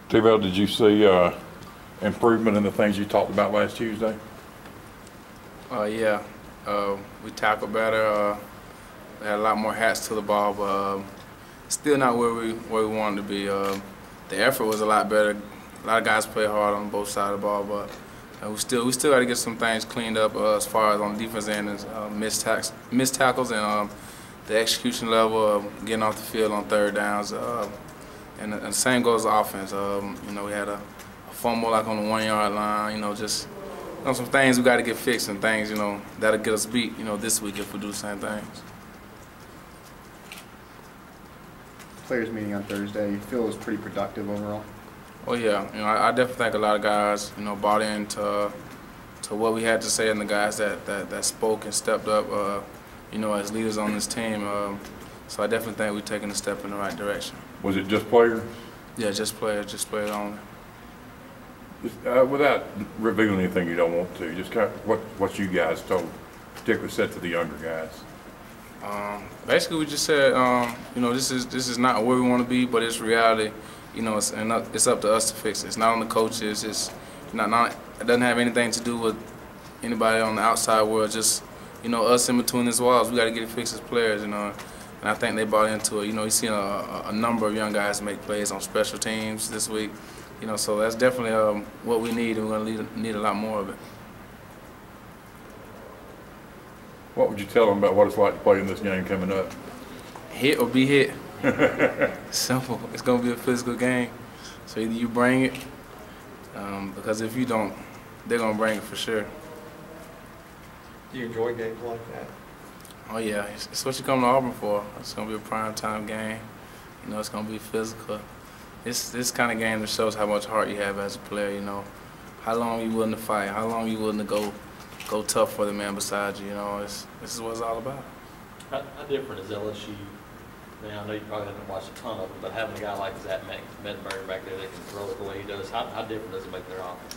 T-Bell, did you see improvement in the things you talked about last Tuesday? Yeah. We tackled better. We had a lot more hats to the ball, but still not where we wanted to be. The effort was a lot better. A lot of guys play hard on both sides of the ball, but we still got to get some things cleaned up as far as on the defense end, missed tackles and the execution level of getting off the field on third downs. And the same goes to offense. We had a fumble like on the 1 yard line. Just some things we got to get fixed and things that'll get us beat this week if we do the same things. Players meeting on Thursday, you feel it was pretty productive overall? Oh yeah, I definitely think a lot of guys bought into what we had to say, and the guys that spoke and stepped up as leaders on this team. So I definitely think we're taking a step in the right direction. Was it just players? Yeah, just players only. Without revealing anything you don't want to, just kind of what you guys told, particularly said to the younger guys. Basically, we just said, this is not where we want to be, but it's reality. It's up to us to fix it. It's not on the coaches. It's not. It doesn't have anything to do with anybody on the outside world. Just us in between these walls. We got to get it fixed as players. And I think they bought into it. You've seen a number of young guys make plays on special teams this week. So that's definitely what we need, and we're going to need a lot more of it. What would you tell them about what it's like to play in this game coming up? Hit or be hit. Simple. It's going to be a physical game. So either you bring it, because if you don't, they're going to bring it for sure. Do you enjoy games like that? Oh yeah, it's what you come to Auburn for. It's going to be a prime time game. It's going to be physical. It's this kind of game that shows how much heart you have as a player. How long you willing to fight, how long you willing to go tough for the man beside you. This is what it's all about. How different is LSU? I know you probably haven't watched a ton of them, but having a guy like Zach Medberg back there that can throw it the way he does, how different does it make their offense?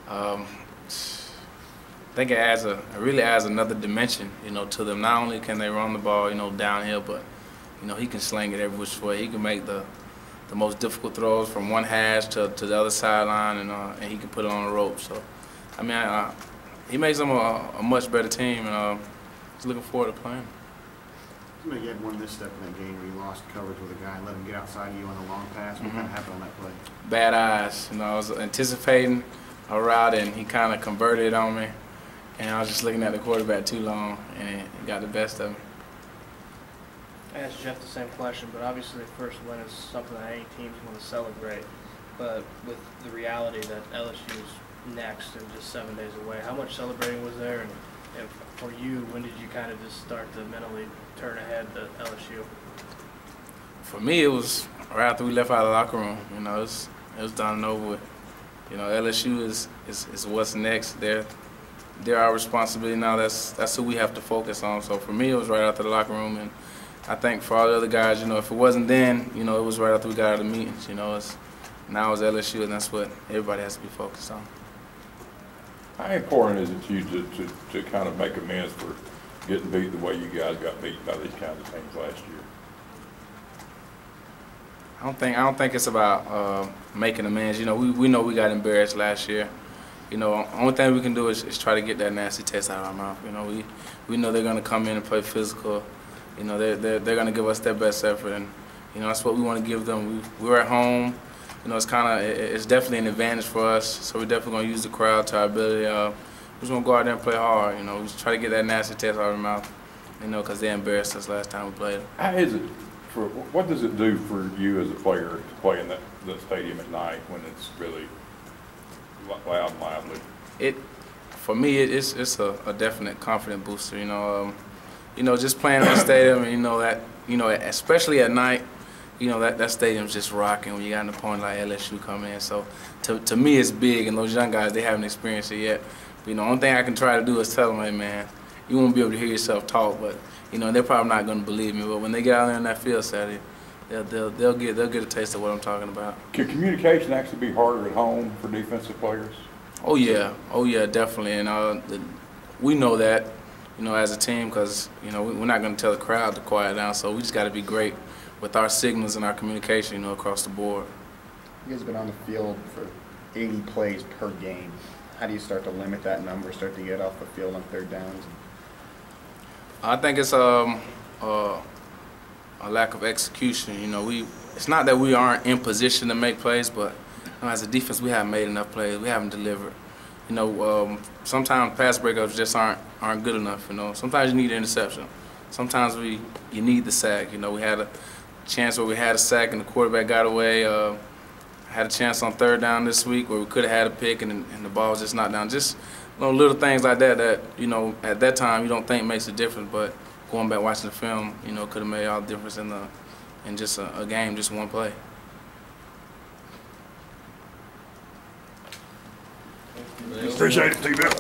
I think it really adds another dimension, to them. Not only can they run the ball, downhill, but he can sling it every which way. He can make the most difficult throws from one hash to the other sideline, and he can put it on the rope. So, he makes them a much better team, and just looking forward to playing. Somebody you had one misstep in that game where you lost coverage with a guy and let him get outside of you on the long pass. What kind of happened on that play? Bad eyes. I was anticipating a route, and he kind of converted it on me, and I was just looking at the quarterback too long, and it got the best of me. I asked Jeff the same question, but obviously the first win is something that any teams want to celebrate. But with the reality that LSU is next and just 7 days away, how much celebrating was there? And for you, when did you kind of just start to mentally turn ahead to LSU? For me, it was right after we left out of the locker room. It was done and over with. LSU is what's next. They're our responsibility now. That's who we have to focus on. So for me, it was right after the locker room, and I think for all the other guys, if it wasn't then, it was right after we got out of the meetings. Now it's LSU, and that's what everybody has to be focused on. How important is it to you to kind of make amends for getting beat the way you guys got beat by these kinds of teams last year? I don't think it's about making amends. We know we got embarrassed last year. Only thing we can do is try to get that nasty taste out of our mouth. We know they're going to come in and play physical. They're going to give us their best effort, and that's what we want to give them. We're at home. It's definitely an advantage for us. So we're definitely going to use the crowd to our ability. We're just going to go out there and play hard. We just try to get that nasty taste out of our mouth. Because they embarrassed us last time we played them. How is it? What does it do for you as a player to play in that stadium at night when it's really loud and lively? For me, it's a definite confident booster. Just playing in the stadium, and especially at night, that stadium's just rocking when you got an opponent like LSU come in. So to me, it's big, and those young guys, they haven't experienced it yet. The only thing I can try to do is tell them, hey man, you won't be able to hear yourself talk, but they're probably not going to believe me. But when they get out there in that field Saturday, they'll get a taste of what I'm talking about. Can communication actually be harder at home for defensive players? Oh yeah, definitely, and we know that, as a team, because we're not going to tell the crowd to quiet down. So we just got to be great with our signals and our communication, across the board. You guys have been on the field for 80 plays per game. How do you start to limit that number, start to get off the field on third downs? I think it's a lack of execution. You know, it's not that we aren't in position to make plays, but as a defense, we haven't made enough plays. We haven't delivered. You know, sometimes pass breakups just aren't good enough. You know, sometimes you need an interception. Sometimes you need the sack. You know, we had a chance where we had a sack and the quarterback got away. Had a chance on third down this week where we could have had a pick and the ball was just knocked down. Just little things like that, you know, at that time you don't think makes a difference, but going back watching the film, you know, could have made all the difference in just a game, just one play. Appreciate it, T-Bill.